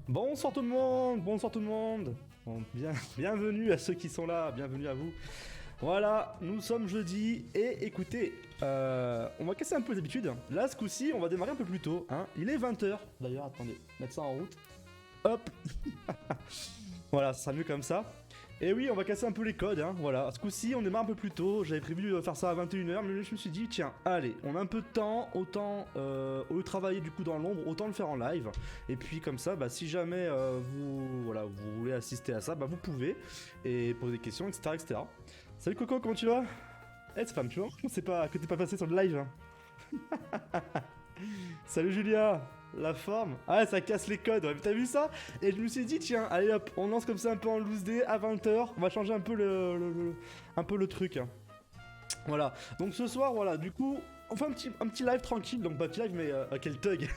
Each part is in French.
Bonsoir tout le monde, bonsoir tout le monde. Bon, bienvenue à ceux qui sont là, bienvenue à vous. Voilà, nous sommes jeudi et écoutez, on va casser un peu les habitudes. Là, ce coup-ci, on va démarrer un peu plus tôt. Hein. Il est 20 h. D'ailleurs, attendez, mettre ça en route. Hop. Voilà, ça sera mieux comme ça. Et oui, on va casser un peu les codes, hein, voilà. Ce coup-ci, on démarre un peu plus tôt. J'avais prévu faire ça à 21 h, mais je me suis dit, tiens, allez, on a un peu de temps, autant, au lieu de travailler du coup dans l'ombre, autant le faire en live. Et puis comme ça, bah, si jamais vous voulez assister à ça, bah, vous pouvez, et poser des questions, etc., etc. Salut Coco, comment tu vas? Eh, c'est pas tu vois, c'est pas que t'es pas passé sur le live. Salut Julia, la forme. Ah, ça casse les codes, ouais. T'as vu ça? Et je me suis dit, tiens, allez hop, on lance comme ça un peu en loose day à 20 h. On va changer un peu le truc. Hein. Voilà. Donc ce soir, voilà, du coup, on fait un petit live tranquille. Donc pas petit live, mais quel thug.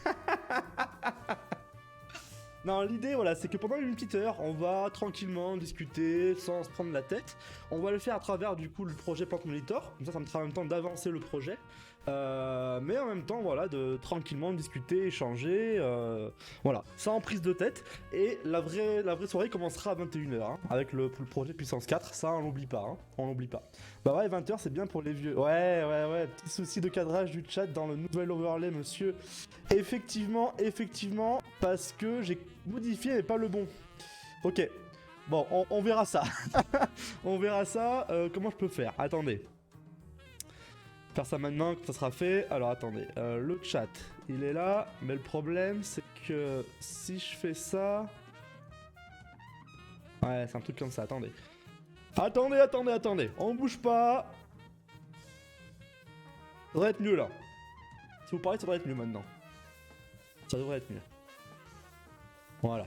Non, l'idée, voilà, c'est que pendant une petite heure, on va tranquillement discuter sans se prendre la tête. On va le faire à travers, du coup, le projet Plant Monitor. Comme ça me fera en même temps d'avancer le projet. Mais en même temps, voilà, de tranquillement discuter, échanger. Voilà, sans prise de tête. Et la vraie soirée commencera à 21 h, hein, avec le projet Puissance 4. Ça, on l'oublie pas, hein, on l'oublie pas. Bah ouais, 20 h, c'est bien pour les vieux. Ouais. Petit souci de cadrage du chat dans le nouvel overlay, monsieur. Effectivement, parce que j'ai modifié mais pas le bon. Ok, bon, on verra ça. On verra ça, comment je peux faire? Attendez. Faire ça maintenant, que ça sera fait. Alors attendez, le chat, il est là, mais le problème c'est que si je fais ça... Ouais, c'est un truc comme ça, attendez. Attendez, on bouge pas. Ça devrait être mieux là. Si vous parlez, ça devrait être mieux maintenant. Ça devrait être mieux. Voilà.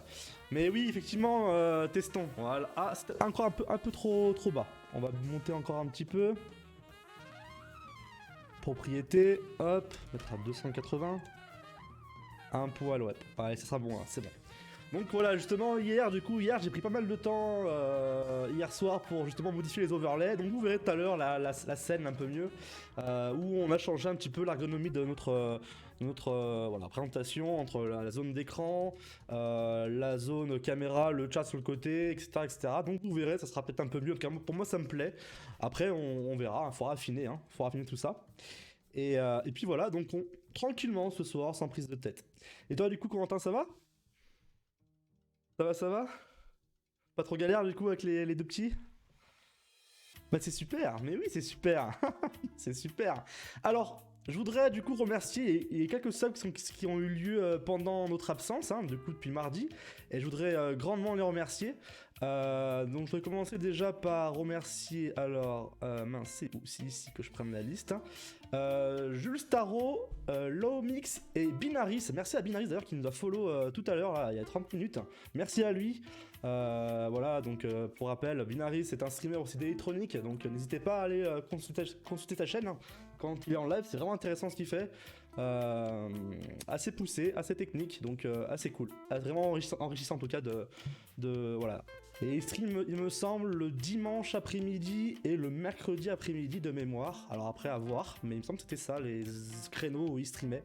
Mais oui, effectivement, testons. Voilà. Ah, c'était encore un peu trop bas. On va monter encore un petit peu. Propriété, hop, mettre à 280. Un poil, ouais. Ouais, ça sera bon, hein, c'est bon. Donc voilà, justement, hier, j'ai pris pas mal de temps hier soir pour justement modifier les overlays. Donc vous verrez tout à l'heure la scène un peu mieux, où on a changé un petit peu l'ergonomie de notre voilà, présentation entre la zone d'écran, la zone caméra, le chat sur le côté, etc., etc. Donc vous verrez, ça sera peut-être un peu mieux. Pour moi, ça me plaît. Après, on verra, il faudra affiner, hein, faudra affiner tout ça. Et puis voilà, donc tranquillement ce soir, sans prise de tête. Et toi, du coup, Corentin, ça va? Ça va? Pas trop galère du coup avec les deux petits? Bah c'est super, mais oui c'est super, c'est super. Alors, je voudrais du coup remercier les quelques subs qui ont eu lieu pendant notre absence, hein, du coup depuis mardi, et je voudrais grandement les remercier. Donc je vais commencer déjà par remercier, alors, mince, c'est où? C'est ici que je prenne la liste. Hein. Jules Starro, Lowmix et Binaris. Merci à Binaris d'ailleurs qui nous a follow tout à l'heure, là, il y a 30 minutes. Merci à lui. Voilà, donc pour rappel, Binaris est un streamer aussi d'électronique, donc n'hésitez pas à aller consulter ta chaîne. Hein. Quand il est en live, c'est vraiment intéressant ce qu'il fait. Assez poussé, assez technique, donc assez cool. Vraiment enrichissant en tout cas voilà. Et il stream, il me semble, le dimanche après-midi et le mercredi après-midi de mémoire. Alors après à voir, mais il me semble que c'était ça, les créneaux où il streamait.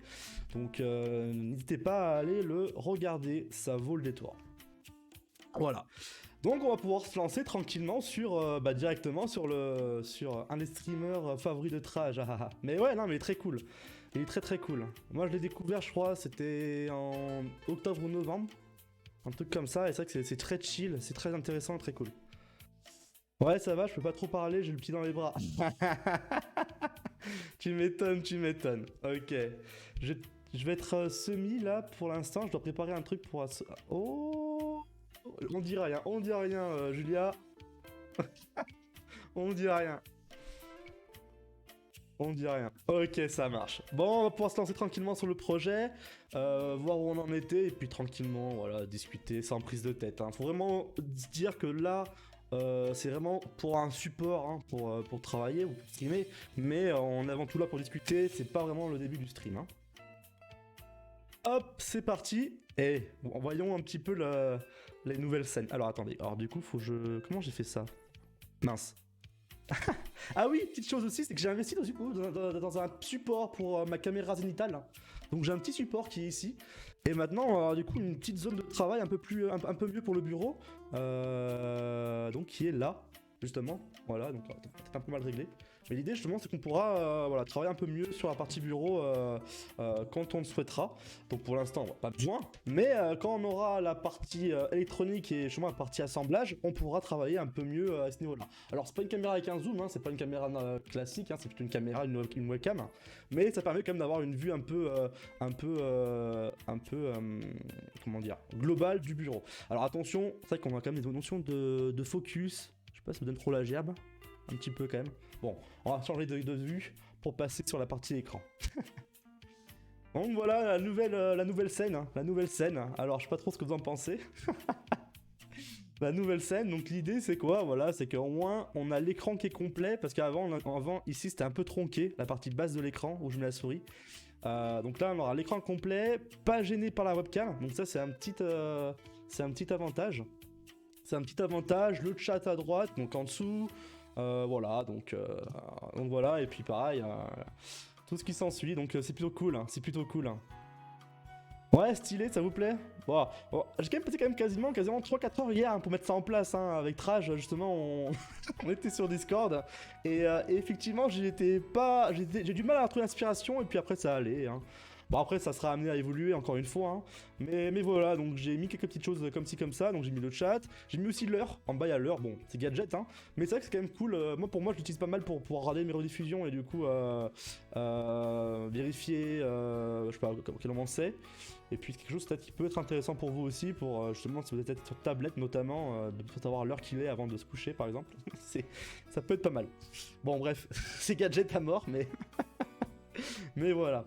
Donc n'hésitez pas à aller le regarder, ça vaut le détour. Voilà. Donc on va pouvoir se lancer tranquillement sur directement sur un des streamers favoris de Trage. Mais ouais, non, mais il est très cool. Il est très cool. Moi je l'ai découvert, je crois, c'était en octobre ou novembre. Un truc comme ça, et c'est vrai que c'est très chill, c'est très intéressant et très cool. Ouais, ça va, je peux pas trop parler, j'ai le pied dans les bras. Tu m'étonnes. Ok. Je vais être semi là pour l'instant, je dois préparer un truc pour... Oh, on dit rien, Julia. On dit rien. On dit rien. Ok, ça marche. Bon, on va pouvoir se lancer tranquillement sur le projet, voir où on en était, et puis tranquillement, voilà, discuter sans prise de tête. Hein. Faut vraiment se dire que là, c'est vraiment pour un support, hein, pour travailler ou pour streamer, mais on est avant tout là pour discuter, c'est pas vraiment le début du stream. Hein. Hop, c'est parti. Et voyons un petit peu les nouvelles scènes. Alors attendez, alors du coup, comment j'ai fait ça? Mince. Ah oui, petite chose aussi, c'est que j'ai investi dans un support pour ma caméra zénitale. Donc j'ai un petit support qui est ici. Et maintenant, on va avoir du coup une petite zone de travail un peu mieux pour le bureau, donc qui est là, justement. Voilà, donc peut-être un peu mal réglé. Mais l'idée justement c'est qu'on pourra voilà, travailler un peu mieux sur la partie bureau quand on le souhaitera. Donc pour l'instant, pas besoin. Mais quand on aura la partie électronique et justement la partie assemblage, on pourra travailler un peu mieux à ce niveau-là. Alors c'est pas une caméra avec un zoom, hein, c'est pas une caméra classique, hein, c'est plutôt une caméra, une webcam. Mais ça permet quand même d'avoir une vue un peu, comment dire, globale du bureau. Alors attention, c'est vrai qu'on a quand même des notions de focus. Je sais pas si ça vous donne trop la gerbe. Un petit peu quand même. Bon, on va changer de vue pour passer sur la partie écran. Donc voilà la nouvelle scène. Hein, la nouvelle scène. Alors je sais pas trop ce que vous en pensez. La nouvelle scène, donc l'idée c'est quoi? Voilà, c'est qu'au moins on a l'écran qui est complet. Parce qu'avant, ici c'était un peu tronqué, la partie basse de l'écran où je mets la souris. Donc là on aura l'écran complet, pas gêné par la webcam. Donc ça c'est un petit avantage. C'est un petit avantage. Le chat à droite, donc en dessous. Voilà, donc voilà, et puis pareil, tout ce qui s'ensuit, donc c'est plutôt cool, hein, c'est plutôt cool. Hein. Ouais, stylé, ça vous plaît? Bon, j'ai quand même passé quasiment 3-4 heures hier hein, pour mettre ça en place, hein, avec Trage, justement, on était sur Discord, et effectivement, j'ai du mal à trouver l'inspiration, et puis après ça allait, hein. Bon après ça sera amené à évoluer encore une fois, hein. Mais voilà, donc j'ai mis quelques petites choses comme ci comme ça, donc j'ai mis le chat, j'ai mis aussi l'heure, en bas il y a l'heure, bon c'est gadget hein, mais c'est vrai que c'est quand même cool, pour moi je l'utilise pas mal pour pouvoir regarder mes rediffusions et du coup vérifier, je sais pas quel moment c'est, et puis quelque chose peut-être qui peut être intéressant pour vous aussi, pour justement si vous êtes sur tablette notamment, de savoir l'heure qu'il est avant de se coucher par exemple, ça peut être pas mal. Bon bref, c'est gadget à mort mais, mais voilà.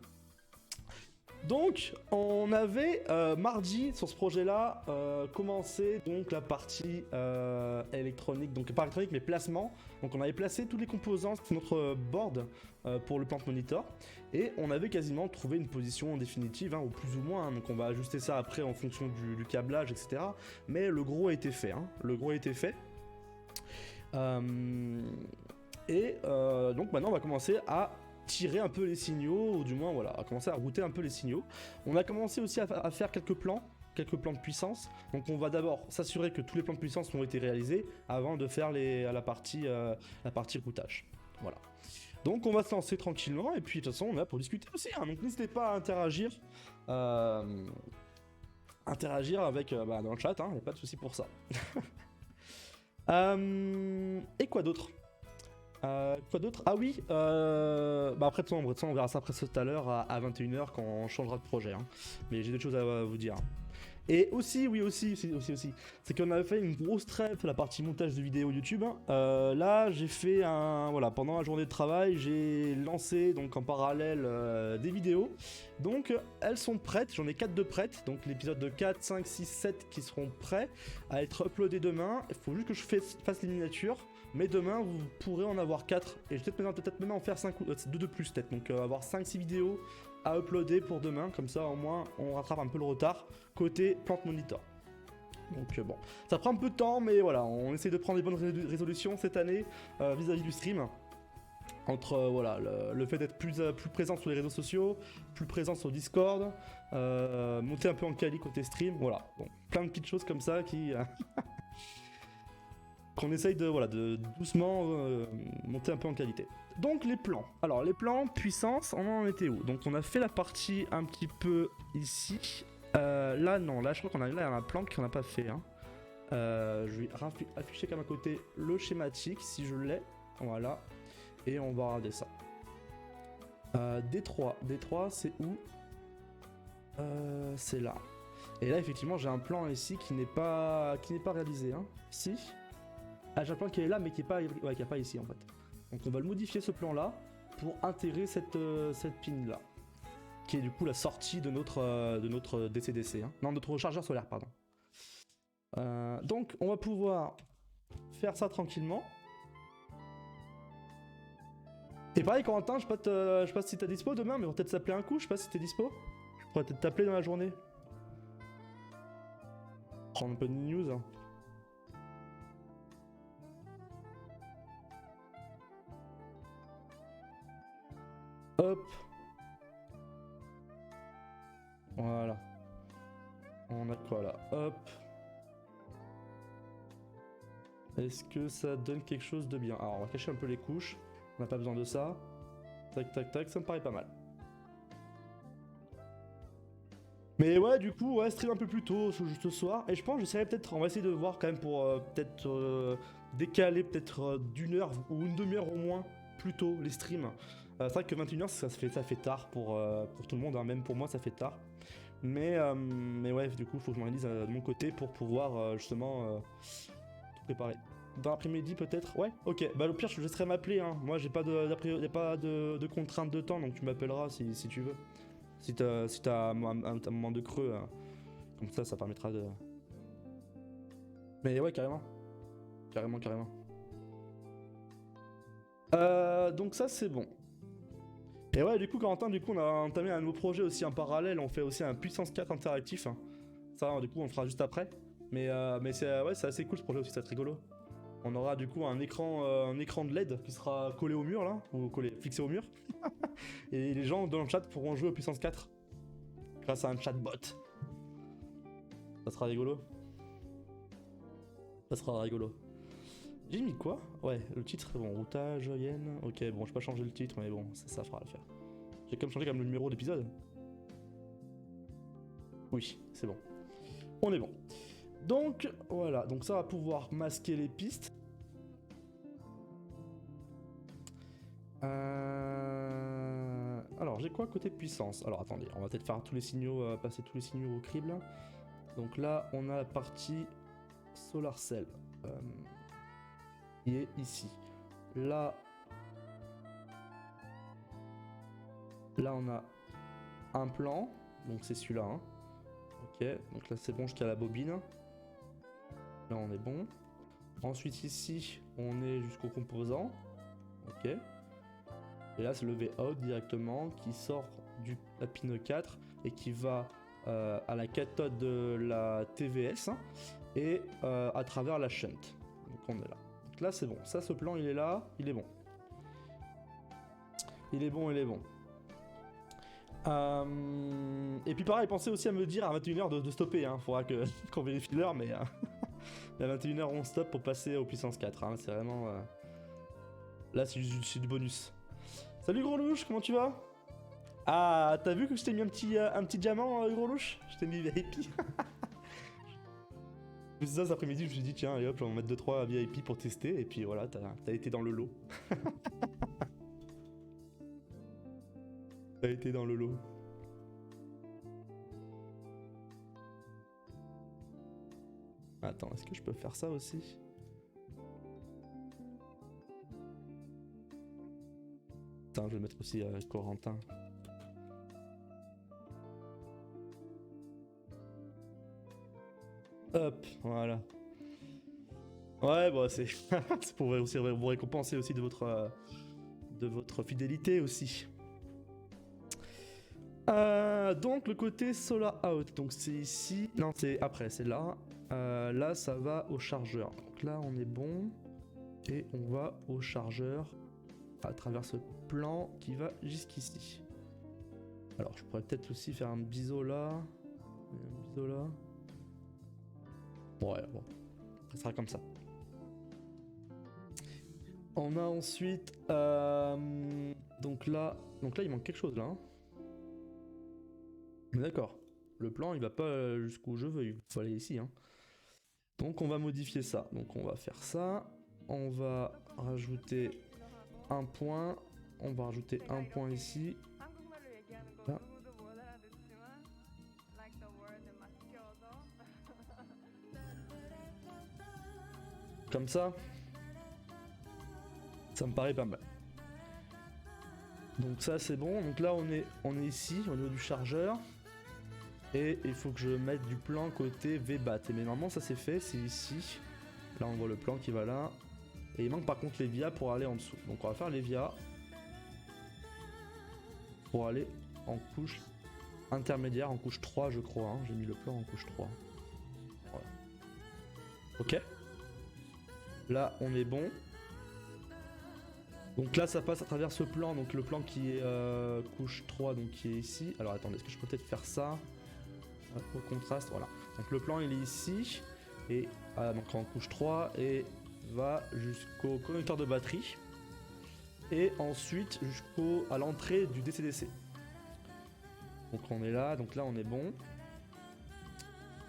Donc, on avait mardi sur ce projet-là commencé donc la partie électronique, donc pas électronique mais placement. Donc on avait placé tous les composants sur notre board pour le plant monitor et on avait quasiment trouvé une position définitive, hein, ou plus ou moins. Hein, donc on va ajuster ça après en fonction du câblage, etc. Mais le gros a été fait. Hein, le gros a été fait. Donc maintenant on va commencer à tirer un peu les signaux, ou du moins voilà, à commencer à router un peu les signaux. On a commencé aussi à faire quelques plans de puissance. Donc on va d'abord s'assurer que tous les plans de puissance ont été réalisés avant de faire la partie routage. Voilà. Donc on va se lancer tranquillement et puis de toute façon on est là pour discuter aussi. Hein, donc n'hésitez pas à interagir. Avec dans le chat, hein, y a pas de souci pour ça. Et quoi d'autre? Quoi d'autre? Ah oui, après de toute façon, on verra ça après tout à l'heure à 21h quand on changera de projet. Hein. Mais j'ai d'autres choses à vous dire. Et aussi, c'est qu'on avait fait une grosse trêve sur la partie montage de vidéos YouTube. Là, j'ai fait pendant la journée de travail, j'ai lancé donc en parallèle des vidéos. Donc, elles sont prêtes, j'en ai 4 de prêtes. Donc, l'épisode de 4, 5, 6, 7 qui seront prêts à être uploadés demain. Il faut juste que je fasse les miniatures. Mais demain, vous pourrez en avoir 4. Et je vais peut-être même en faire 5 ou 2 de plus, peut-être. Donc, avoir 5-6 vidéos à uploader pour demain. Comme ça, au moins, on rattrape un peu le retard côté Plant Monitor. Donc, bon. Ça prend un peu de temps, mais voilà. On essaie de prendre des bonnes résolutions cette année vis-à-vis du stream. Entre le fait d'être plus présent sur les réseaux sociaux, plus présent sur Discord, monter un peu en quali côté stream. Voilà. Bon, plein de petites choses comme ça qui... qu'on essaye de doucement monter un peu en qualité. Donc les plans. Alors les plans, puissance, on en était où? Donc on a fait la partie un petit peu ici. Là non, là je crois qu'on a un plan qu'on n'a pas fait. Hein. Je vais afficher comme à côté le schématique si je l'ai. Voilà. Et on va regarder ça. D3 c'est où? C'est là. Et là effectivement j'ai un plan ici qui n'est pas réalisé. Hein. Si. Ah, j'ai un plan qui est là mais qui n'est pas ici en fait. Donc on va le modifier ce plan là pour intégrer cette pin là. Qui est du coup la sortie de notre DCDC. Hein. Non, notre chargeur solaire, pardon. Donc on va pouvoir faire ça tranquillement. Et pareil Corentin, je sais pas si t'es dispo demain, mais on va peut-être s'appeler un coup, je sais pas si t'es dispo. Je pourrais peut-être t'appeler dans la journée. Prendre un peu de news. Hein. Hop. Voilà. On a quoi là? Hop. Est-ce que ça donne quelque chose de bien? Alors on va cacher un peu les couches. On n'a pas besoin de ça. Tac tac tac, ça me paraît pas mal. Mais ouais, du coup, ouais, stream un peu plus tôt ce soir. Et je pense que j'essaierai peut-être, on va essayer de voir quand même pour peut-être décaler peut-être d'1 heure ou une demi-heure au moins plus tôt les streams. C'est vrai que 21 h ça fait tard pour tout le monde, hein, même pour moi ça fait tard. Mais ouais, du coup, faut que je m'organise de mon côté pour pouvoir justement tout préparer. Dans l'après-midi peut-être? Ouais, ok. Bah au pire, je laisserai m'appeler. Hein. Moi, j'ai pas de contrainte de temps, donc tu m'appelleras si tu veux. Si t'as un moment de creux, comme ça permettra de... Mais ouais, carrément. Carrément. Donc ça, c'est bon. Et ouais, du coup, Corentin, on a entamé un nouveau projet aussi en parallèle. On fait aussi un puissance 4 interactif. Hein. Ça, du coup, on le fera juste après. Mais c'est ouais, c'est assez cool ce projet aussi, ça va être rigolo. On aura du coup un écran de LED qui sera collé au mur là, ou fixé au mur. Et les gens dans le chat pourront jouer au puissance 4 grâce à un chatbot. Ça sera rigolo. J'ai mis quoi? Ouais, le titre, bon, routage, yen. Ok, bon, je vais pas changer le titre, mais bon, ça fera l'affaire. J'ai quand même changé le numéro d'épisode. Oui, c'est bon. On est bon. Donc, voilà, donc ça va pouvoir masquer les pistes. Alors, j'ai quoi côté puissance? Alors, attendez, on va peut-être faire tous les signaux, passer tous les signaux au crible. Donc là, on a la partie Solar Cell qui est ici. Là, on a un plan, donc c'est celui-là. Hein. Ok, donc là c'est bon jusqu'à la bobine. Là on est bon. Ensuite ici, on est jusqu'au composant. Ok. Et là c'est le V-out directement qui sort la pin 4 et qui va à la cathode de la TVS hein, et à travers la shunt. Donc on est là. Donc là c'est bon. Ça, ce plan il est là, il est bon. Il est bon. Et puis pareil, pensez aussi à me dire à 21 h de stopper. Hein. Faudra qu'on vérifie l'heure, mais à 21 h on stoppe pour passer aux puissance 4. Hein. C'est vraiment... Là c'est du bonus. Salut Gros Louche, comment tu vas? Ah, t'as vu que je t'ai mis un petit diamant, Gros Louche? Je t'ai mis VIP. C'est ça, cet après-midi, je me suis dit, tiens, allez hop, on va mettre 2-3 VIP pour tester, et puis voilà, t'as été dans le lot. T'as été dans le lot. Attends, est-ce que je peux faire ça aussi? Attends, je vais mettre aussi Corentin. Hop, voilà. Ouais, bon, c'est pour aussi vous récompenser aussi de votre fidélité aussi. Donc le côté Solar Out, donc c'est ici. Non, c'est après, c'est là. Là, ça va au chargeur. Donc là, on est bon. Et on va au chargeur à travers ce plan qui va jusqu'ici. Alors, je pourrais peut-être aussi faire un biseau là. Un biseau là. Ouais, bon. Ça sera comme ça. On a ensuite... donc là, il manque quelque chose là. Hein. D'accord. Le plan, il va pas jusqu'où je veux. Il faut aller ici. Hein. Donc, on va modifier ça. Donc, on va faire ça. On va rajouter un point. On va rajouter un point ici. Là. Comme ça. Ça me paraît pas mal. Donc ça c'est bon. Donc là on est ici au niveau du chargeur. Et il faut que je mette du plan côté VBAT. Mais normalement ça c'est fait, c'est ici. Là on voit le plan qui va là. Et il manque par contre les vias pour aller en dessous. Donc on va faire les vias. Pour aller en couche intermédiaire, en couche 3 je crois. Hein. J'ai mis le plan en couche 3. Voilà. Ok. Là on est bon. Donc là ça passe à travers ce plan, donc le plan qui est couche 3, donc qui est ici. Alors attendez, est-ce que je peux peut-être faire ça? au contraste, voilà. Donc le plan il est ici, et donc en couche 3, et va jusqu'au connecteur de batterie, et ensuite à l'entrée du DC-DC. Donc on est là, donc là on est bon.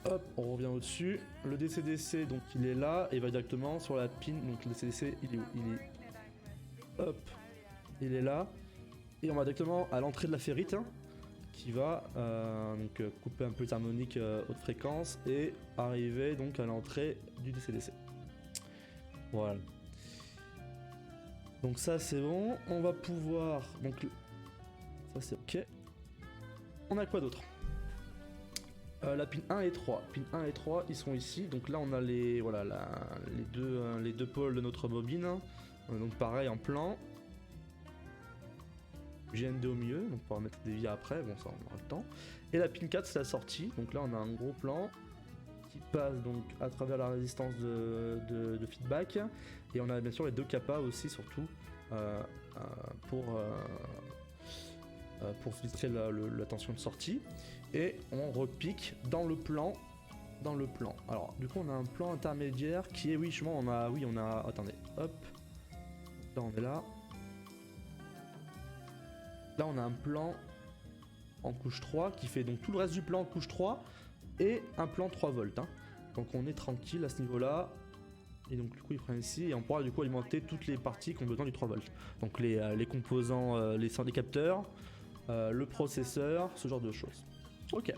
Hop, on revient au-dessus. Le DC-DC, donc il est là, et va directement sur la pin. Donc le DC-DC, il est où? Hop, il est là. Et on va directement à l'entrée de la ferrite, hein, qui va couper un peu les harmoniques haute fréquence et arriver donc à l'entrée du DC-DC. Voilà. Donc ça c'est bon. On va pouvoir... Donc ça c'est ok. On a quoi d'autre? La pin 1 et 3. Pin 1 et 3, ils sont ici. Donc là, on a les deux pôles de notre bobine. Donc pareil en plan. GND au milieu, donc on pourra mettre des vias après. Bon, ça, on aura le temps. Et la pin 4, c'est la sortie. Donc là, on a un gros plan qui passe donc à travers la résistance de feedback. Et on a bien sûr les deux capas aussi, surtout pour filtrer la tension de sortie. Et on repique dans le plan. Alors du coup on a un plan intermédiaire qui est attendez, hop. Là on est là. Là on a un plan en couche 3 qui fait donc tout le reste du plan en couche 3 et un plan 3 volts. Hein. Donc on est tranquille à ce niveau là. Et donc du coup il prend ici et on pourra du coup alimenter toutes les parties qui ont besoin du 3 volts. Donc les composants, les capteurs, le processeur, ce genre de choses. Ok.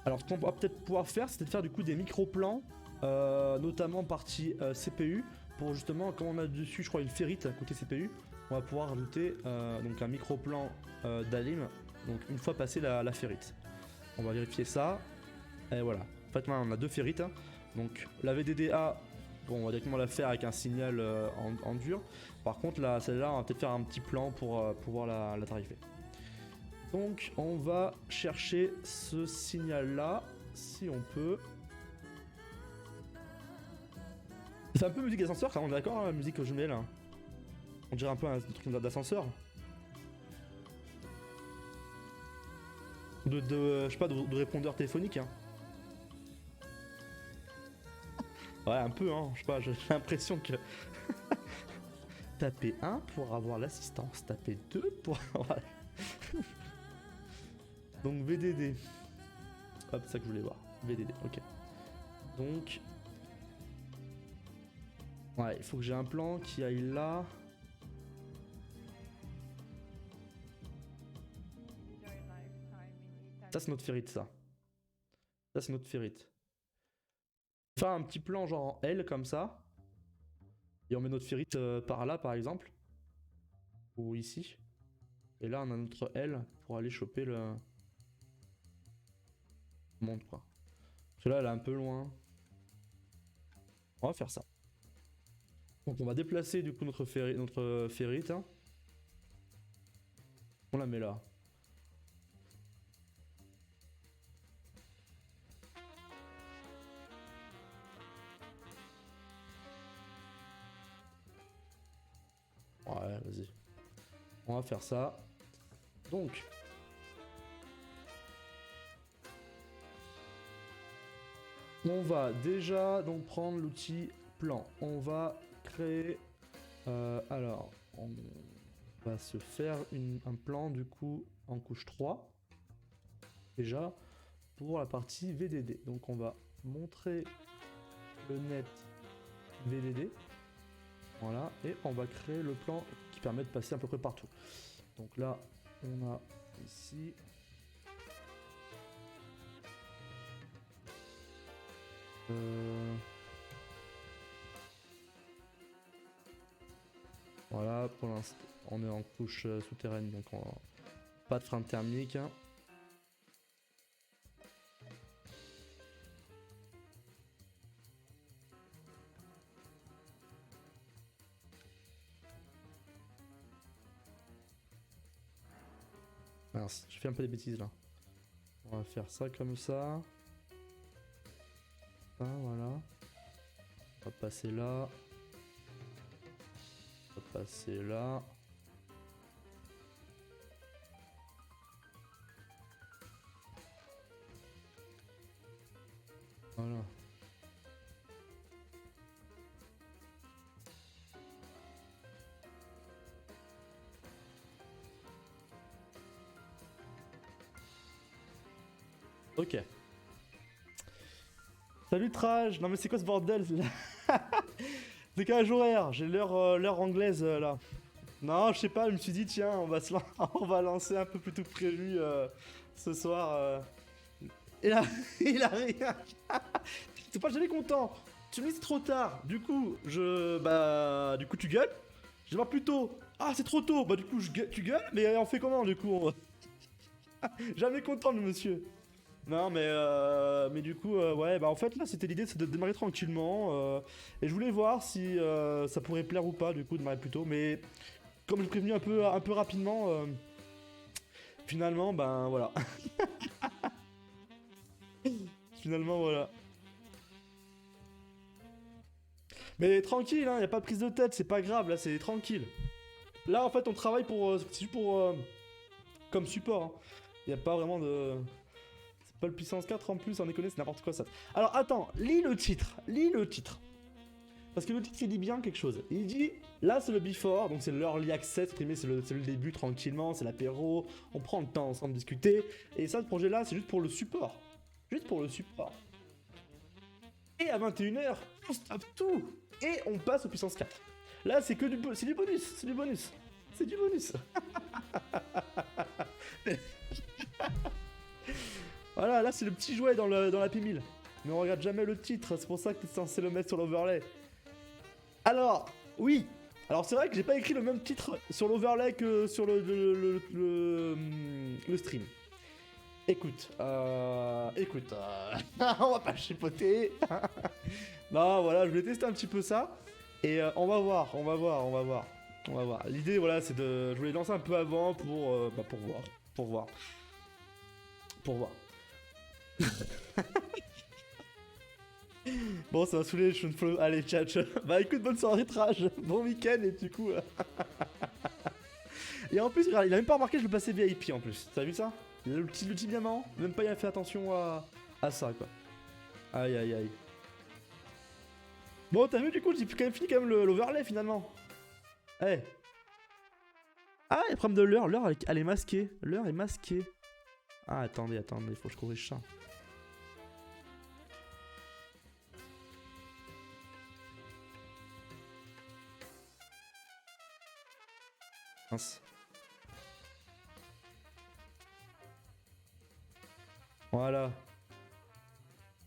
Alors ce qu'on va peut-être pouvoir faire, c'est de faire du coup des micro-plans, notamment partie CPU, pour justement, comme on a dessus je crois une ferrite côté CPU, on va pouvoir rajouter donc un micro-plan d'Alim, donc une fois passé la ferrite. On va vérifier ça, et voilà. En fait maintenant on a deux ferrites, hein. Donc la VDDA, bon, on va directement la faire avec un signal en dur. Par contre celle-là on va peut-être faire un petit plan pour pouvoir la tarifer. Donc on va chercher ce signal là, si on peut. C'est un peu musique d'ascenseur, on est d'accord, hein, la musique que je mets là. On dirait un peu un truc d'ascenseur. Je sais pas, de répondeur téléphonique. Hein. Ouais, un peu, hein, je sais pas, j'ai l'impression que... Taper 1 pour avoir l'assistance, taper 2 pour avoir... Donc VDD. Hop, c'est ça que je voulais voir. VDD, ok. Donc... Ouais, il faut que j'ai un plan qui aille là. Ça c'est notre ferrite, ça. Ça c'est notre ferrite. Faire un petit plan genre en L comme ça. Et on met notre ferrite par là par exemple. Ou ici. Et là on a notre L pour aller choper le... Monte quoi. Parce que là elle est un peu loin. On va faire ça. Donc on va déplacer du coup notre ferrite. Hein. On la met là. Ouais, vas-y. On va faire ça. Donc. On va déjà donc prendre l'outil plan. On va créer... alors, on va se faire un plan du coup en couche 3. Déjà, pour la partie VDD. Donc on va montrer le net VDD. Voilà, et on va créer le plan qui permet de passer à peu près partout. Donc là, on a ici... Voilà, pour l'instant, on est en couche souterraine, donc pas de frein thermique. Mince, j'ai fait un peu des bêtises là. On va faire ça comme ça. Ah, voilà. On va passer là. On va passer là. Voilà. Ok. Salut Trage. Non mais c'est quoi ce bordel là? Décalage horaire, j'ai l'heure anglaise là. Non, je sais pas, je me suis dit tiens, on va lancer un peu plus tôt que prévu ce soir. Et là, il a rien. C'est pas jamais content. Tu me dis c'est trop tard. Du coup, du coup tu gueules. Je vais voir plus tôt. Ah, c'est trop tôt. Bah du coup, tu gueules. Mais on fait comment du coup Jamais content le monsieur. Non, mais du coup, ouais, bah en fait là, c'était l'idée, c'est de démarrer tranquillement. Et je voulais voir si ça pourrait plaire ou pas, du coup, de démarrer plus tôt. Mais comme j'ai prévenu un peu rapidement, finalement, ben voilà. Finalement, voilà. Mais tranquille, hein, y a pas de prise de tête, c'est pas grave, là, c'est tranquille. Là, en fait, on travaille pour. C'est juste pour. Comme support, hein. Y a pas vraiment de. C'est pas le puissance 4 en plus, on déconne, c'est n'importe quoi ça. Alors attends, lis le titre, lis le titre. Parce que le titre il dit bien quelque chose. Il dit, là c'est le before, donc c'est l'early access, c'est le début tranquillement, c'est l'apéro, on prend le temps ensemble de discuter. Et ça, ce projet là, c'est juste pour le support. Juste pour le support. Et à 21h, on stoppe tout. Et on passe au puissance 4. Là c'est que du bonus, c'est du bonus, c'est du bonus. C'est du bonus. Voilà, là c'est le petit jouet dans la P1000. Mais on regarde jamais le titre, c'est pour ça que t'es censé le mettre sur l'overlay. Alors, oui. Alors c'est vrai que j'ai pas écrit le même titre sur l'overlay que sur le stream. Écoute, on va pas chipoter. Non, voilà, je vais tester un petit peu ça. Et on va voir. L'idée, voilà, c'est de... Je voulais lancer un peu avant pour voir. Pour voir. Bon, ça va saouler, je ne follow. Allez, ciao, ciao. Bah écoute, bonne soirée, Trage. Bon week-end, et du coup. Et en plus, regarde, il a même pas remarqué que je le passais VIP en plus. T'as vu ça? Il a le petit diamant. Même pas, il a fait attention à ça, quoi. Aïe, aïe, aïe. Bon, t'as vu, du coup, j'ai quand même fini l'overlay finalement. Eh. Ah, il y a problème de l'heure. L'heure, elle est masquée. L'heure est masquée. Ah, attendez, faut que je corrige ça. Mince. Voilà.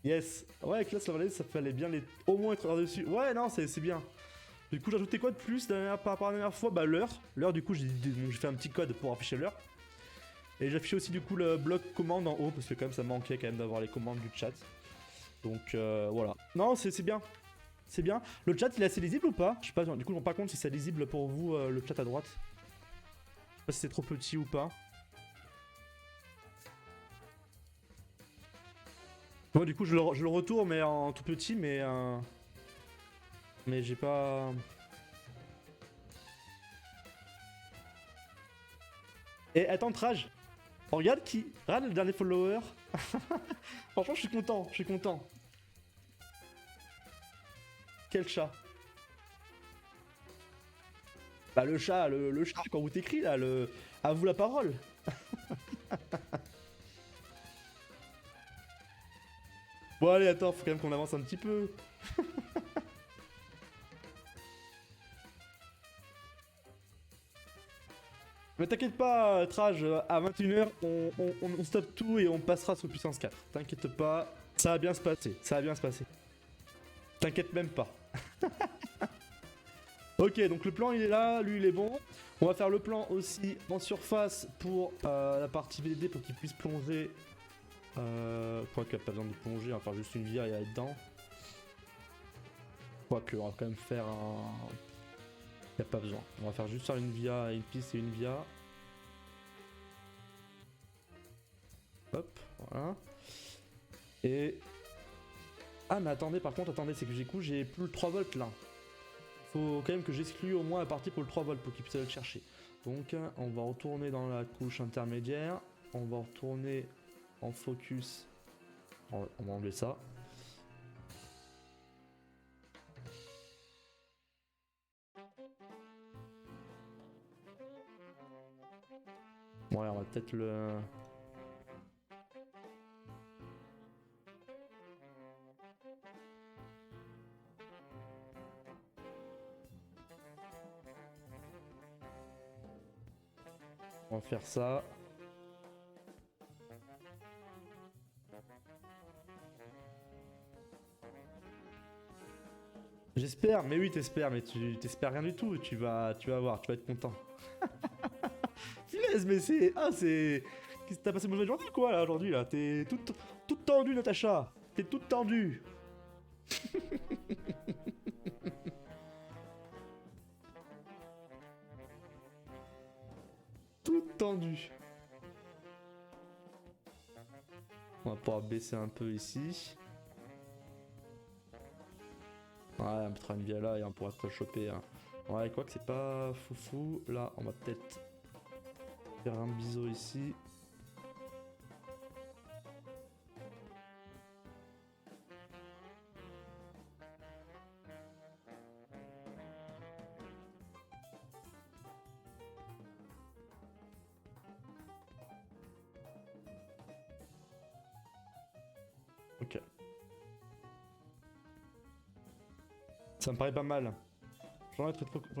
Yes. Ouais, classe la vallée, ça fallait bien au moins être là-dessus. Ouais, non, c'est bien. Du coup, j'ai ajouté quoi de plus par rapport à la dernière fois? Bah, l'heure. L'heure, du coup, j'ai fait un petit code pour afficher l'heure. Et j'ai affiché aussi, du coup, le bloc commande en haut, parce que quand même, ça manquait quand même d'avoir les commandes du chat. Donc, voilà. Non, c'est bien. C'est bien. Le chat, il est assez lisible ou pas? Je sais pas, du coup, je me rends pas compte si c'est lisible pour vous, le chat à droite. Je sais pas si c'est trop petit ou pas. Moi, du coup, je le retourne, mais en tout petit, mais j'ai pas... Et attends, Trage. Regarde le dernier follower. Franchement, je suis content. Quel chat? Bah le chat, le chat, quand vous t'écris là, à vous la parole. Bon allez, attends, faut quand même qu'on avance un petit peu. Mais t'inquiète pas, Trage, à 21h, on stoppe tout et on passera sur puissance 4. T'inquiète pas, ça va bien se passer, T'inquiète même pas. Ok, donc le plan il est là, lui il est bon. On va faire le plan aussi en surface pour la partie VDD pour qu'il puisse plonger. Quoique, pas besoin de plonger, on va faire juste une via et aller dedans. Quoique, on va quand même faire un... Y'a pas besoin. On va faire juste faire une via, une piste et une via. Hop, voilà. Et... Ah mais attendez, par contre, c'est que j'ai plus le 3 volts là. Faut quand même que j'exclue au moins la partie pour le 3 volts pour qu'il puisse aller le chercher. Donc on va retourner dans la couche intermédiaire. On va retourner en focus. On va enlever ça. Ouais, on va peut-être le... On va faire ça. J'espère, mais oui t'espères, mais tu t'espères rien du tout, tu vas voir, tu vas être content. Finesse, mais c'est... Ah c'est... Qu'est-ce que t'as passé une mauvaise journée quoi là aujourd'hui là? T'es toute tendue Natacha. T'es toute tendue. Toute tendue. On va pouvoir baisser un peu ici. Ouais, on mettra une via là et on pourra te choper. Hein. Ouais, quoi que c'est pas foufou. Là, on va peut-être faire un biseau ici. Ok. Ça me paraît pas mal. J'en ai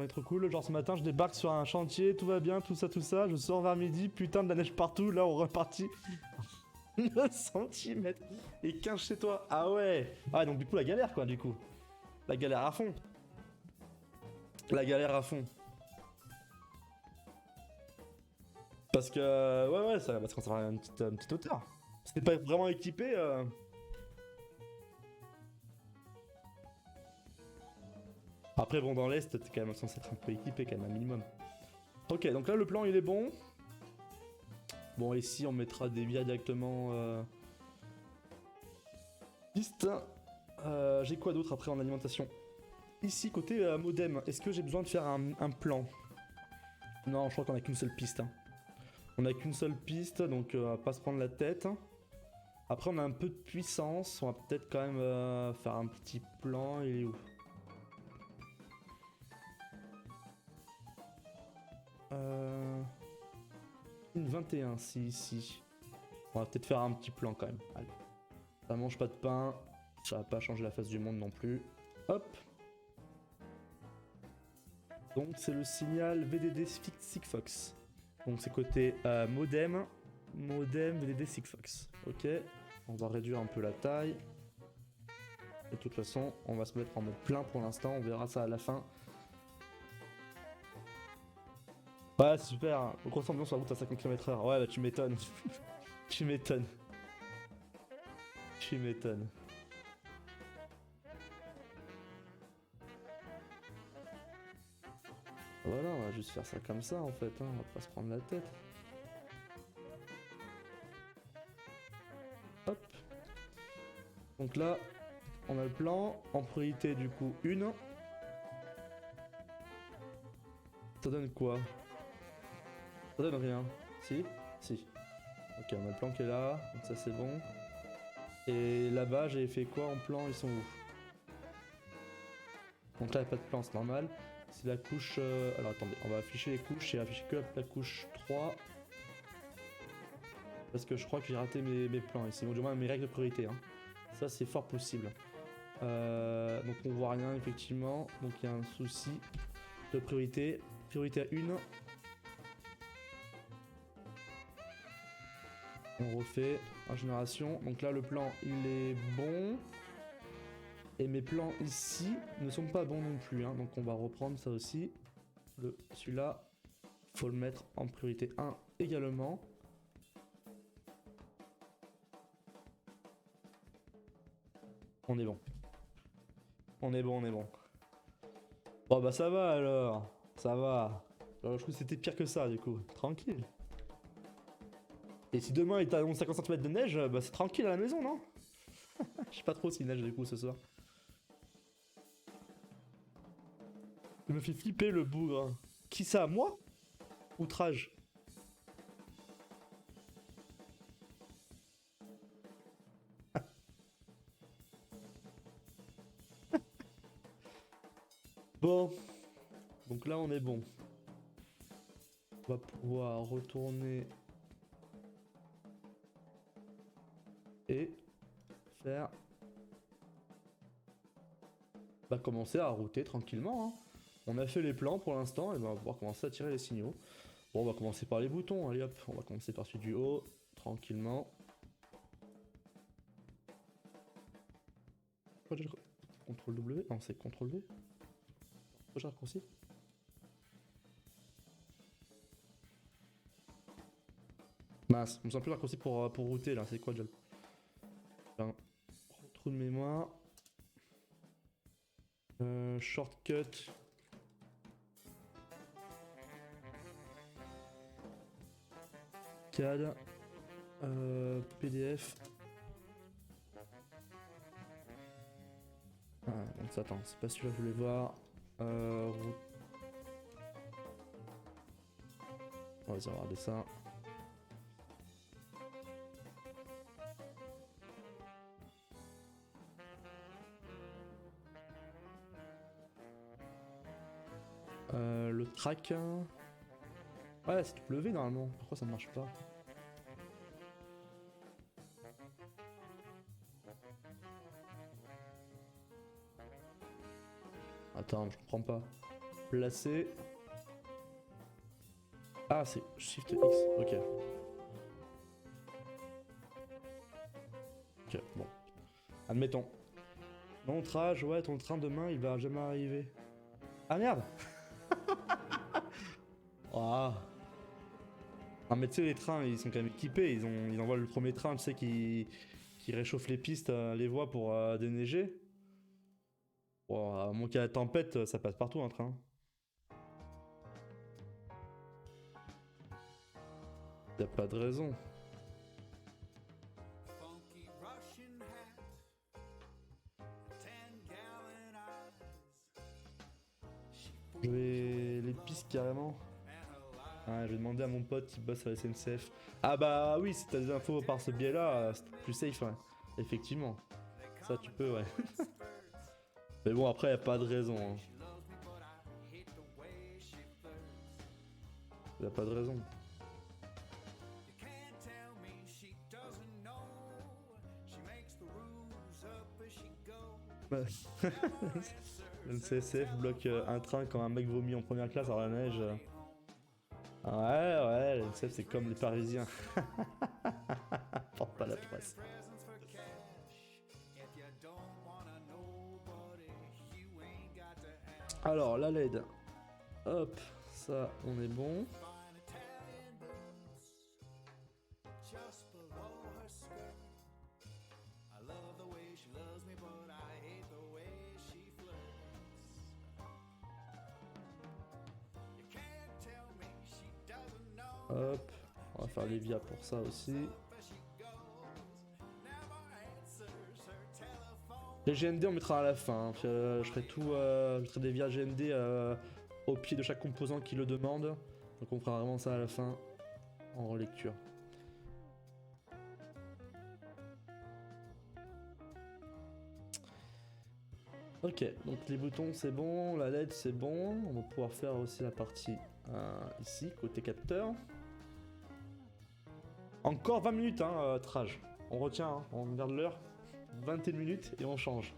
trop cool. Genre ce matin, je débarque sur un chantier, tout va bien, tout ça. Je sors vers midi, putain de la neige partout. Là, on repartit 9 cm et 15 chez toi. Ah ouais. Ah, donc du coup, la galère quoi, du coup. La galère à fond. La galère à fond. Parce que, ouais, ça va se conserver à une petite hauteur. C'était pas vraiment équipé. Après, bon, dans l'Est, t'es quand même censé être un peu équipé, quand même, un minimum. Ok, donc là, le plan, il est bon. Bon, ici, on mettra des bières directement... Piste. J'ai quoi d'autre après en alimentation? Ici, côté modem, est-ce que j'ai besoin de faire un plan? Non, je crois qu'on a qu'une seule piste. Hein. On a qu'une seule piste, donc on va pas se prendre la tête. Après, on a un peu de puissance. On va peut-être quand même faire un petit plan. Il est où? Une 21, si ici. On va peut-être faire un petit plan quand même. Allez. Ça mange pas de pain. Ça va pas changer la face du monde non plus. Hop. Donc c'est le signal VDD Sigfox. Donc c'est côté modem. Modem VDD Sigfox. Ok. On va réduire un peu la taille. Et de toute façon, on va se mettre en mode plein pour l'instant. On verra ça à la fin. Ouais, super. Grosse ambiance sur la route à 50 km/h. Ouais, bah tu m'étonnes. Tu m'étonnes. Tu m'étonnes. Voilà, on va juste faire ça comme ça en fait. Hein. On va pas se prendre la tête. Hop. Donc là, on a le plan. En priorité, du coup, une. Ça donne quoi? Ça donne rien. Si? Si. Ok, on a le plan qui est là. Donc ça, c'est bon. Et là-bas, j'ai fait quoi en plan? Ils sont où? Donc là, il n'y a pas de plan, c'est normal. C'est la couche... Alors attendez, on va afficher les couches. J'ai affiché que la couche 3. Parce que je crois que j'ai raté mes plans ici. Ou du moins mes règles de priorité. Hein. Ça, c'est fort possible. Donc on voit rien, effectivement. Donc il y a un souci de priorité. Priorité à 1. On refait en génération. Donc là, le plan, il est bon. Et mes plans ici ne sont pas bons non plus. Hein. Donc on va reprendre ça aussi. Celui-là, faut le mettre en priorité 1 également. On est bon. On est bon, on est bon. Bon bah ça va alors. Ça va. Alors, je trouve que c'était pire que ça du coup. Tranquille. Et si demain il t'annonce 50 cm de neige, bah c'est tranquille à la maison, non? Je sais pas trop s'il neige du coup ce soir. Il me fait flipper le bougre. Qui ça, moi? Outrage. Bon. Donc là on est bon. On va pouvoir retourner et faire... Bah commencer à router tranquillement. Hein. On a fait les plans pour l'instant et ben, on va pouvoir commencer à tirer les signaux. Bon, on va commencer par les boutons, allez hop, on va commencer par celui du haut, tranquillement. CTRL W? Non, c'est CTRL V. Pourquoi j'ai raccourci? Mince, on me sent plus raccourci pour router là, c'est quoi déjà? Un trou de mémoire. Shortcut. CAD. PDF. Ah, donc ça, attends, c'est pas celui-là que je voulais voir. On va regarder ça. Le track. Ouais, c'est W normalement. Pourquoi ça ne marche pas? Attends, je comprends pas. Placer. Ah, c'est Shift X. Ok. Ok, bon. Admettons. Montrage, ouais, ton train demain, il va jamais arriver. Ah merde. Oh. Ah mais tu sais les trains ils sont quand même équipés, ils envoient le premier train tu sais qui réchauffe les pistes, les voies pour déneiger. Bon, à moins qu'il y ait la tempête, ça passe partout un train. Y a pas de raison. Je vais les pistes carrément. Ouais, je vais demander à mon pote qui bosse à la SNCF. Ah bah oui, si t'as des infos par ce biais-là, c'est plus safe, ouais. Effectivement. Ça tu peux, ouais. Mais bon, après, y a pas de raison. Hein. Y a pas de raison. Le CSF bloque un train quand un mec vomit en première classe dans la neige. Ouais, ouais, le NCF c'est comme les Parisiens. Porte pas la presse. Alors, la LED. Hop, ça, on est bon. Hop, on va faire les via pour ça aussi. Les GND on mettra à la fin. Hein. Je ferai tout, je mettrai des via GND au pied de chaque composant qui le demande. Donc on fera vraiment ça à la fin en relecture. Ok, donc les boutons c'est bon, la LED c'est bon. On va pouvoir faire aussi la partie ici, côté capteur. Encore 20 minutes, hein, trage. On retient, hein, on regarde l'heure. 21 minutes et on change.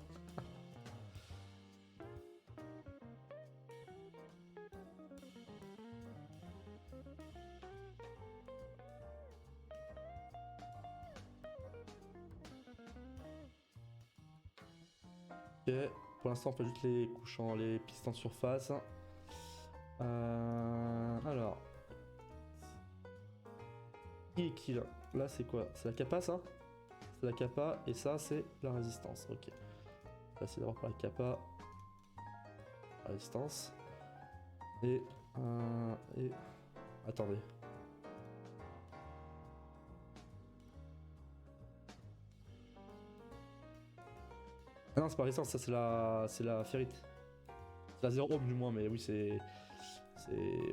Ok, pour l'instant on fait juste les couches les pistes en surface. Alors. Qui est qui là? Là c'est quoi? C'est la capa ça? C'est la capa et ça c'est la résistance. Ok. Là c'est d'abord par la capa. La résistance. Et. Attendez. Ah non, c'est pas résistance, ça c'est la ferrite. C'est la 0 ohm du moins, mais oui, c'est.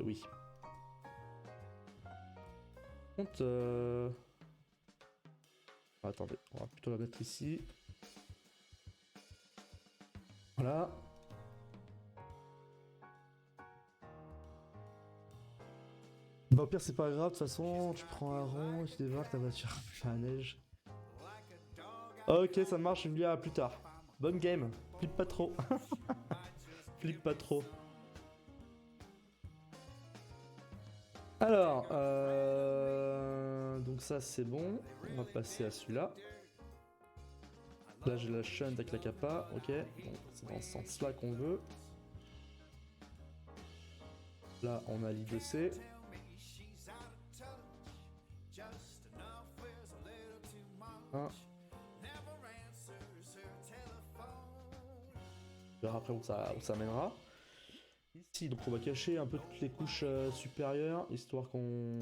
Oui. Par contre. Attendez, on va plutôt la mettre ici. Voilà. Bah, au pire, c'est pas grave, de toute façon, tu prends un rond et tu démarres ta voiture. Il fait la neige. Ok, ça marche, je me dis à plus tard. Bonne game. Flippe pas trop. Flippe pas trop. Alors, donc ça c'est bon. On va passer à celui-là. Là j'ai la shunt avec la kappa. Ok, bon, c'est dans ce sens-là qu'on veut. Là on a l'IDC. Un. On verra après où ça mènera. Ici, donc on va cacher un peu toutes les couches supérieures, histoire qu'on...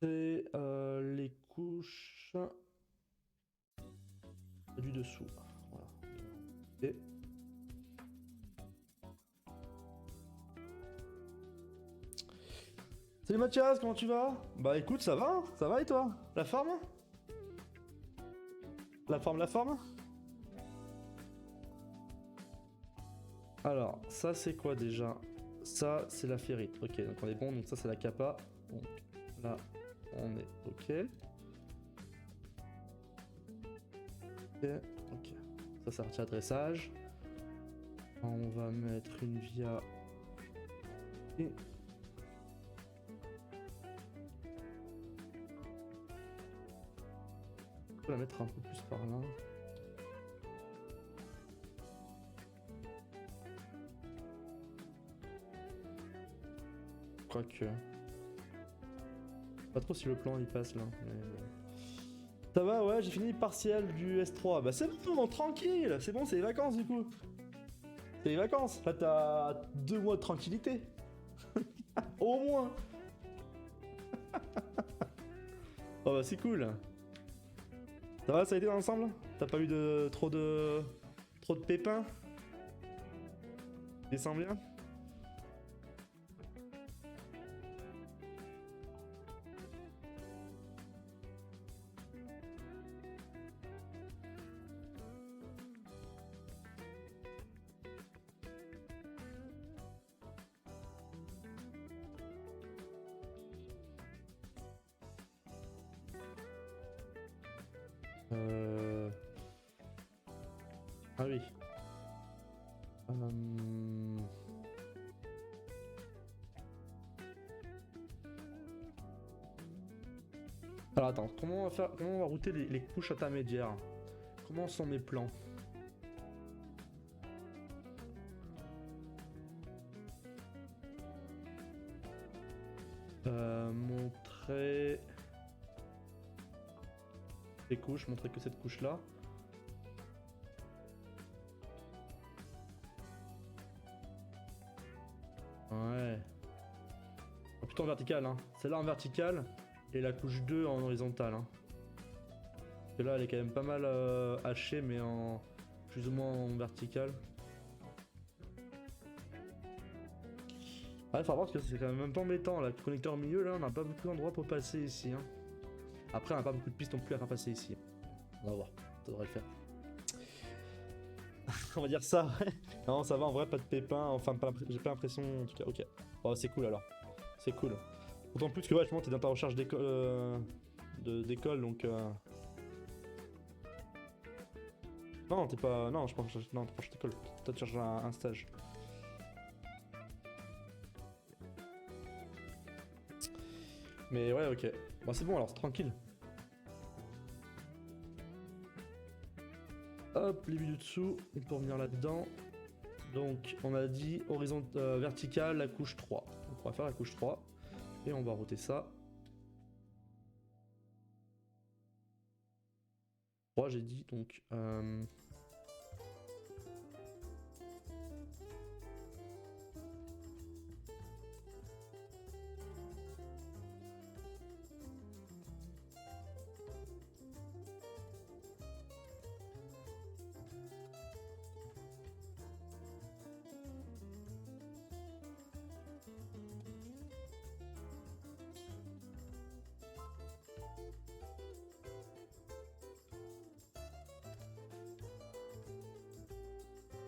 C'est les couches du dessous. Voilà. Et... Salut Mathias, comment tu vas? Bah écoute, ça va et toi? La forme? La forme? Alors, ça c'est quoi déjà? Ça c'est la ferrite, ok, donc on est bon, donc ça c'est la kappa. Donc là, on est ok. Ok, ça c'est retire dressage. On va mettre une via... Et... On peut la mettre un peu plus par là. Quoique... Pas trop si le plan il passe là. Mais... Ça va, ouais, j'ai fini le partiel du S3. Bah c'est bon, tranquille, c'est bon, c'est les vacances du coup. C'est les vacances, là t'as 2 mois de tranquillité. Au moins. Oh bah c'est cool. Ça va, ça a été dans l'ensemble? T'as pas eu trop de pépins? Descends bien. Ah oui. Alors attends, comment on va router les couches intermédiaires? Comment sont mes plans? Montrer les couches, montrer que cette couche là. Ouais. Oh, plutôt en vertical, hein. Celle-là en vertical et la couche 2 en horizontal. Hein. Parce que là, elle est quand même pas mal hachée, mais en plus ou moins en vertical. Ouais, faut voir parce que c'est quand même un peu embêtant là. Le connecteur au milieu, là, on n'a pas beaucoup d'endroits pour passer ici. Hein. Après, on n'a pas beaucoup de pistes non plus à faire passer ici. On va voir, ça devrait le faire. On va dire ça, ouais. Non, ça va en vrai, pas de pépins. Enfin, j'ai pas l'impression en tout cas. Ok. Oh, c'est cool alors. C'est cool. D'autant plus que, ouais, je pense que t'es dans ta recherche d'école donc. Non, t'es pas. Non, je pense. Non, t'es pas d'école. Toi, tu cherches un stage. Mais ouais, ok. Bon, c'est bon alors, c'est tranquille. Hop, les vues du dessous, on peut revenir là-dedans. Donc, on a dit vertical, la couche 3. Donc, on va faire la couche 3. Et on va router ça. 3, j'ai dit, donc...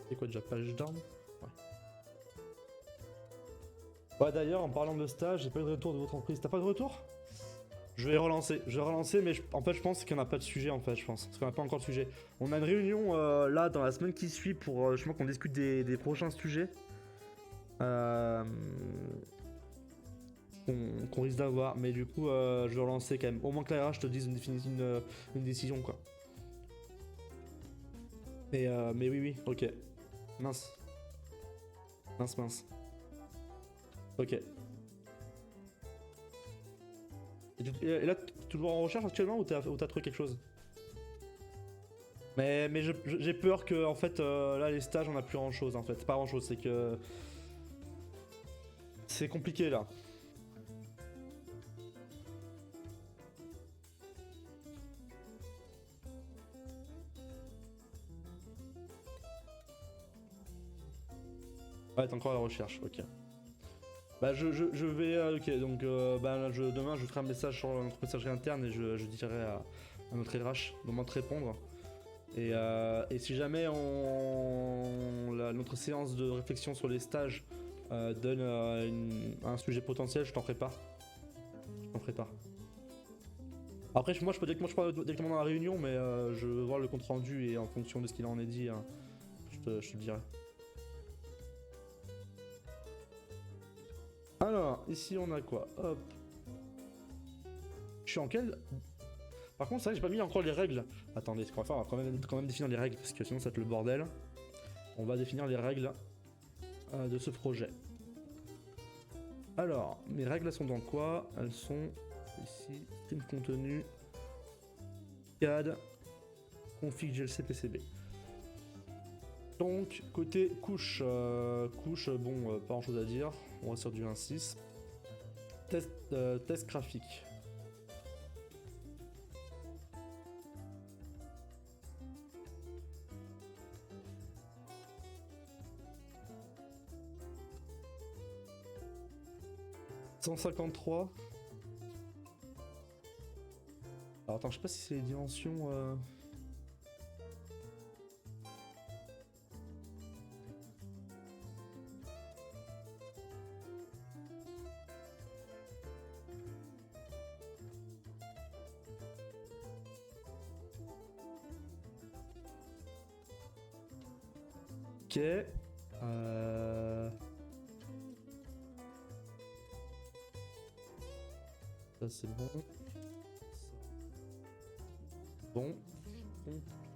C'est quoi déjà, page down? Ouais. Ouais, d'ailleurs, en parlant de stage, j'ai pas eu de retour de votre entreprise. T'as pas de retour? Je vais relancer, mais en fait, je pense qu'il n'y en a pas de sujet, en fait, je pense. Parce qu'on n'a pas encore de sujet. On a une réunion là dans la semaine qui suit pour justement qu'on discute des prochains sujets. Qu'on risque d'avoir, mais du coup, je vais relancer quand même. Au moins que la RH te dise une décision, quoi. Mais oui, ok. Mince. Mince. Ok. Et là, t'es toujours en recherche actuellement ou t'as trouvé quelque chose? Mais j'ai peur que, en fait, là, les stages, on a plus grand chose, en fait. Pas grand chose, c'est que. C'est compliqué, là. Ouais, t'es encore à la recherche, ok. Bah, je vais. Ok, donc, bah, là, demain, je ferai un message sur notre messagerie interne et je dirai à notre RH de m'en te répondre. Et si jamais notre séance de réflexion sur les stages donne un sujet potentiel, je t'en prépare. Après, moi, je peux directement dans la réunion, mais je veux voir le compte rendu et en fonction de ce qu'il en est dit, hein, je te dirai. Alors, ici, on a quoi? Hop. Je suis en quel? Par contre, c'est vrai que j'ai pas mis encore les règles. Attendez, ce qu'on va faire, on va quand même définir les règles, parce que sinon ça va être le bordel. On va définir les règles de ce projet. Alors, mes règles, elles sont dans quoi? Elles sont ici, stream contenu, CAD, config GLC PCB. Donc, côté couche, bon, pas grand chose à dire. On va sur du 1.6. Test graphique. « 153. » Alors attends, je sais pas si c'est les dimensions... Ok. Ça c'est bon. Bon.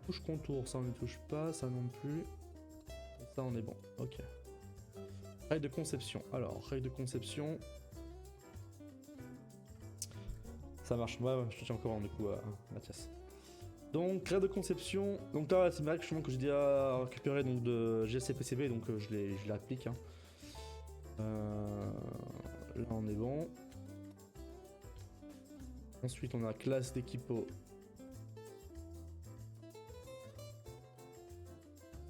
Touche contour, ça on ne touche pas, ça non plus. Ça on est bon, ok. Règle de conception. Alors, règle de conception. Ça marche, ouais, je te tiens au courant du coup, Mathias. Donc, règle de conception. Donc là, c'est une règle que j'ai déjà récupérée donc, de GLC-PCB, donc je l'applique. Hein. Là, on est bon. Ensuite, on a classe d'équipo.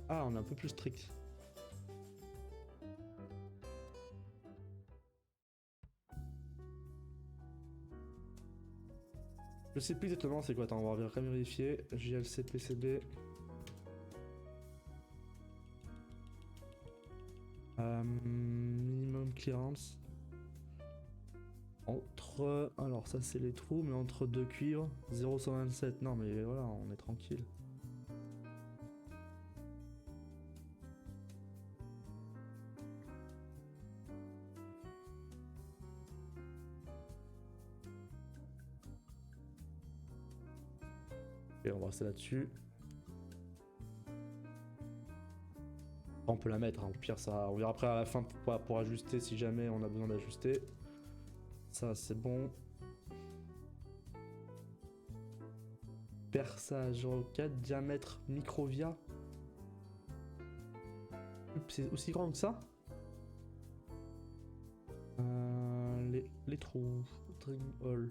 Ah, on est un peu plus strict. Je sais plus exactement c'est quoi, attends, on va quand même vérifier. JLC PCB. Minimum clearance. Entre... Alors ça c'est les trous, mais entre deux cuivres. 0,127. Non mais voilà, on est tranquille. Et on va rester là-dessus. On peut la mettre, hein. Au pire ça, on verra après à la fin pour ajuster si jamais on a besoin d'ajuster. Ça c'est bon. Perçage 04, diamètre microvia. C'est aussi grand que ça. Les trous. Dream Hall.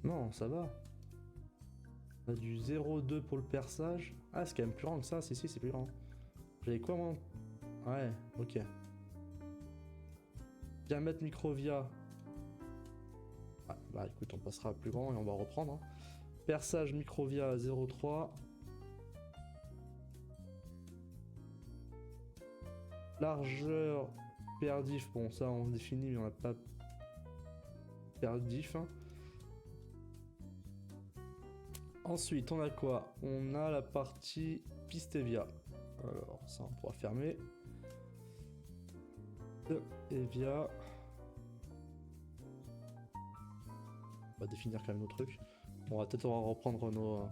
Non, ça va. On a du 0,2 pour le perçage. Ah, c'est quand même plus grand que ça. Si, c'est plus grand. J'avais quoi, moi? Ouais, ok. Diamètre microvia. Ah, bah écoute, on passera plus grand et on va reprendre. Hein. Perçage microvia 0,3. Largeur perdif, bon ça on définit mais on n'a pas perdif. Ensuite on a quoi? On a la partie Pistévia. Alors ça on pourra fermer. Evia. On va définir quand même nos trucs. On va peut-être reprendre nos...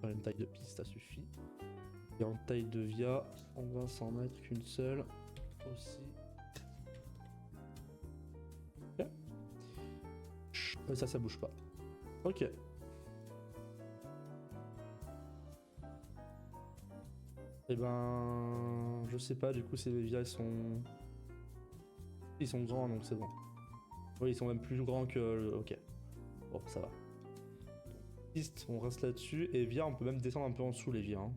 une taille de piste, ça suffit. Et en taille de via, on va s'en mettre qu'une seule aussi. Okay. Ça bouge pas. Ok. Et ben, je sais pas. Du coup, ces via ils sont grands, donc c'est bon. Oui, ils sont même plus grands que. Ok. Bon, ça va. Piste, on reste là-dessus. Et via, on peut même descendre un peu en dessous les via. Hein.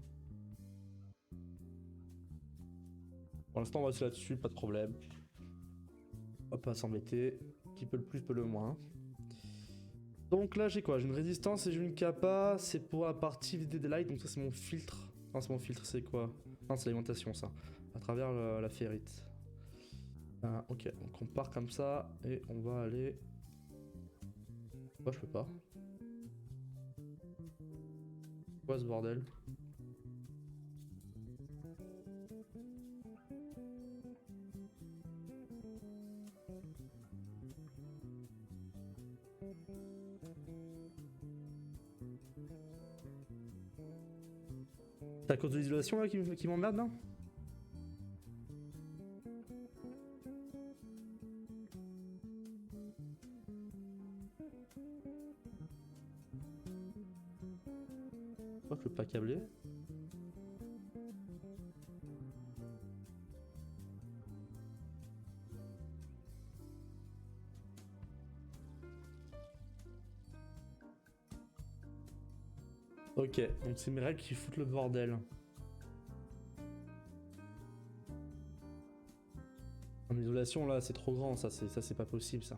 Pour l'instant, on va rester là-dessus, pas de problème. On va pas s'embêter. Qui peut le plus, peut le moins. Donc là, j'ai quoi? J'ai une résistance et j'ai une capa. C'est pour la partie VD Light. Donc ça, c'est mon filtre. Non, c'est mon filtre, c'est quoi? Non, c'est l'alimentation, ça. À travers la ferrite. Ok, donc on part comme ça. Et on va aller... Pourquoi je peux pas? Quoi ce bordel? C'est à cause de l'isolation là qui m'emmerde là? Pourquoi je peux pas câbler? Ok, donc c'est mes règles qui foutent le bordel. En isolation là c'est trop grand, ça c'est pas possible ça.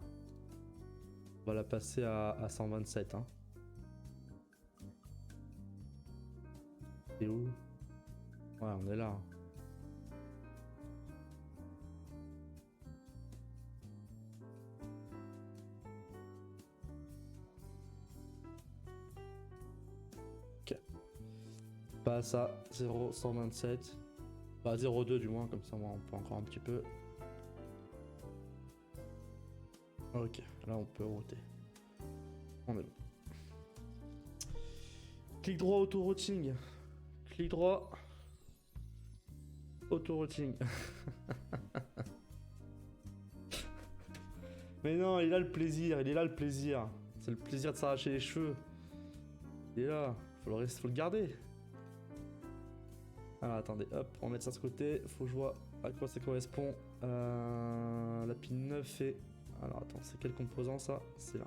On va la passer à 127 hein. C'est où? Ouais on est là. Ok. Passe à 0,127. Bah 0,2 du moins, comme ça on peut encore un petit peu. Ok, là on peut router. On est bon. Clic droit auto-routing. Clic droit. Auto-routing. Mais non, il est là le plaisir, il est là le plaisir. C'est le plaisir de s'arracher les cheveux. Il est là, faut le garder. Alors attendez, hop, on va mettre ça de ce côté. Faut que je vois à quoi ça correspond. La pin 9 et... Alors attends, c'est quel composant ça? C'est là.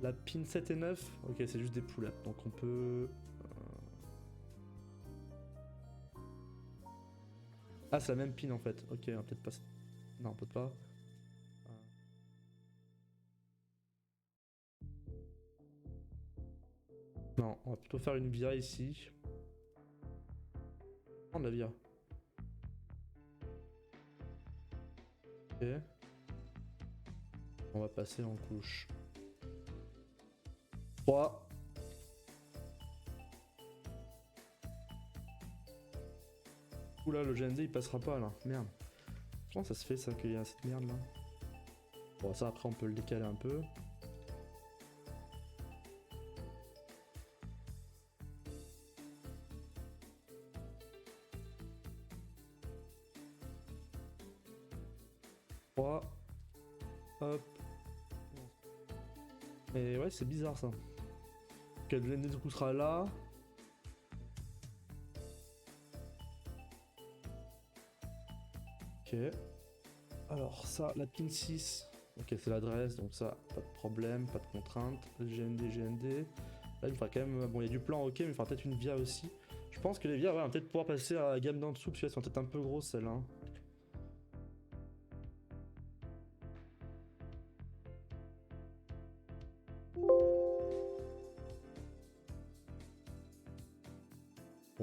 La pin 7 et 9, ok, c'est juste des poules. Donc on peut... Ah, c'est la même pin en fait. Ok, on va peut-être pas... Non, on peut pas. Non, on va plutôt faire une via ici. Prendre la via. Ok. On va passer en couche 3. Oula, le GND il passera pas là. Merde. Comment ça se fait ça qu'il y a cette merde là? Bon, ça après on peut le décaler un peu. Hop. Et ouais, c'est bizarre ça. Ok, le GND du coup sera là. Ok. Alors ça, la pin 6. Ok, c'est l'adresse, donc ça, pas de problème, pas de contrainte. GND. Là, il faudra quand même... Bon, il y a du plan, ok, mais il faudra peut-être une via aussi. Je pense que les vias, ouais, on va peut-être pouvoir passer à la gamme d'en dessous, parce qu'elles sont peut-être un peu grosses, celles-là. Hein.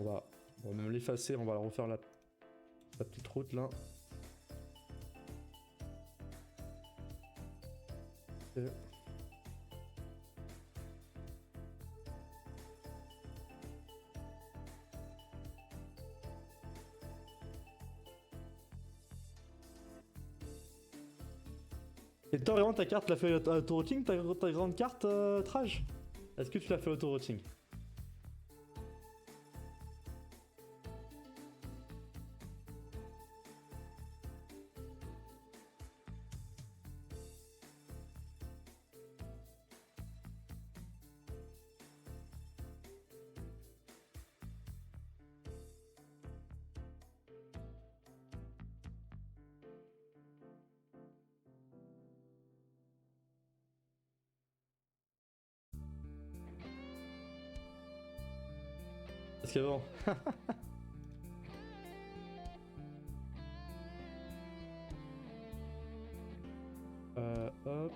on va même l'effacer, on va refaire la petite route là. Et... Et toi, vraiment, ta carte, tu l'as fait auto-routing, ta grande carte Trage? Est-ce que tu l'as fait auto-routing? Parce que bon... hop...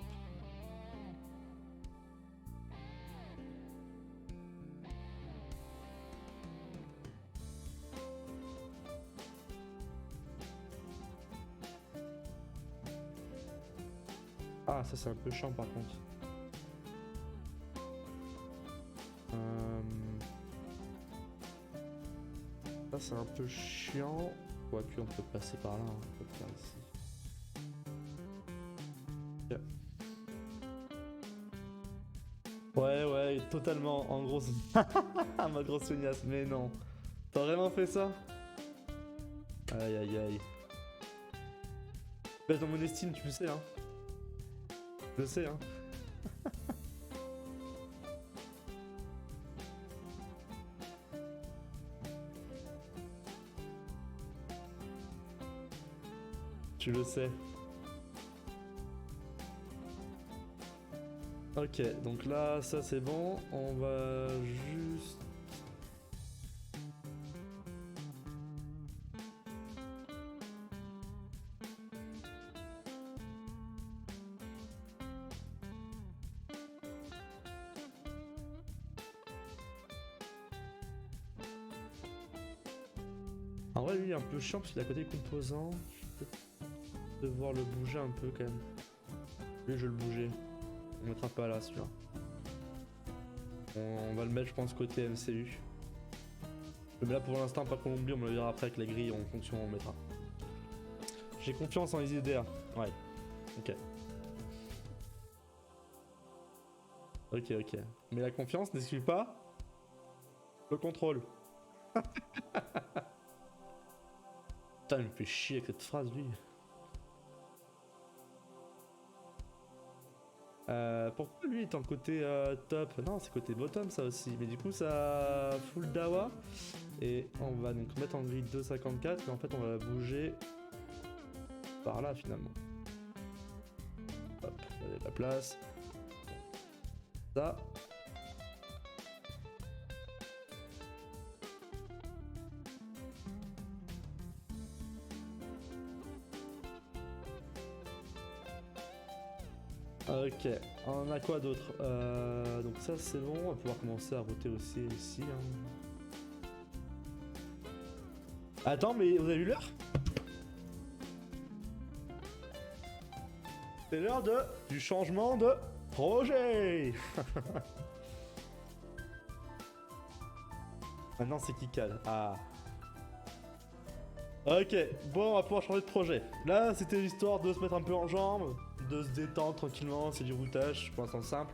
Ah, ça c'est un peu chiant par contre. Ça c'est un peu chiant. Quoique on peut passer par là, hein. On peut le faire ici. Ouais, ouais, totalement. En gros, ma grosse feignasse, mais non. T'as vraiment fait ça? Aïe aïe aïe. Baisse dans mon estime, tu le sais, hein. Je le sais, hein. Tu le sais. Ok, donc là, ça c'est bon. On va juste... En vrai, lui, il est un peu chiant parce qu'il est à côté des composants. Je vais peut-être devoir le bouger un peu quand même. Lui, je vais le bouger. On mettra pas là, celui-là. On va le mettre, je pense, côté MCU. Mais là, pour l'instant, pas qu'on l'oublie, on me le dira après avec la grille, en fonction, on le mettra. J'ai confiance en EasyDR. Ouais. Ok. Ok, ok. Mais la confiance n'exclut pas le contrôle. Putain, il me fait chier avec cette phrase, lui. Pourquoi lui est en côté top? Non, c'est côté bottom ça aussi. Mais du coup, ça full dawa. Et on va donc mettre en grille 2,54. Et en fait, on va la bouger par là finalement. Hop, il y a de la place. Ça. Ok, on a quoi d'autre? Donc ça c'est bon, on va pouvoir commencer à router aussi ici. Hein. Attends, mais vous avez vu l'heure? C'est l'heure du changement de projet. Maintenant c'est qui cale? Ah. Ok, bon on va pouvoir changer de projet. Là c'était l'histoire de se mettre un peu en jambes, de se détendre tranquillement, c'est du routage pour l'instant simple.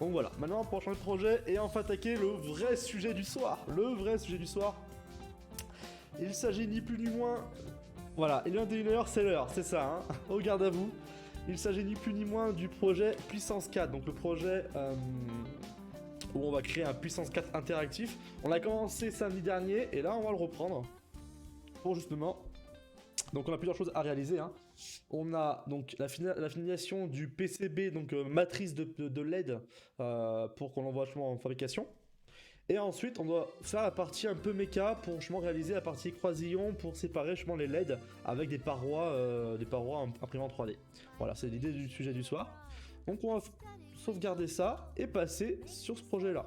Donc voilà, maintenant on va pouvoir changer de projet et enfin attaquer le vrai sujet du soir. Le vrai sujet du soir. Il s'agit ni plus ni moins... Voilà, il est 21h, c'est l'heure, c'est ça, hein. Au garde à vous. Il s'agit ni plus ni moins du projet Puissance 4, donc le projet où on va créer un Puissance 4 interactif. On a commencé samedi dernier et là on va le reprendre. Pour justement... Donc on a plusieurs choses à réaliser, hein. On a donc la finalisation du PCB, donc matrice de LED pour qu'on l'envoie en fabrication. Et ensuite on doit faire la partie un peu méca pour justement réaliser la partie croisillon pour séparer justement les LED avec des parois imprimées en 3D. Voilà, c'est l'idée du sujet du soir. Donc on va sauvegarder ça et passer sur ce projet là.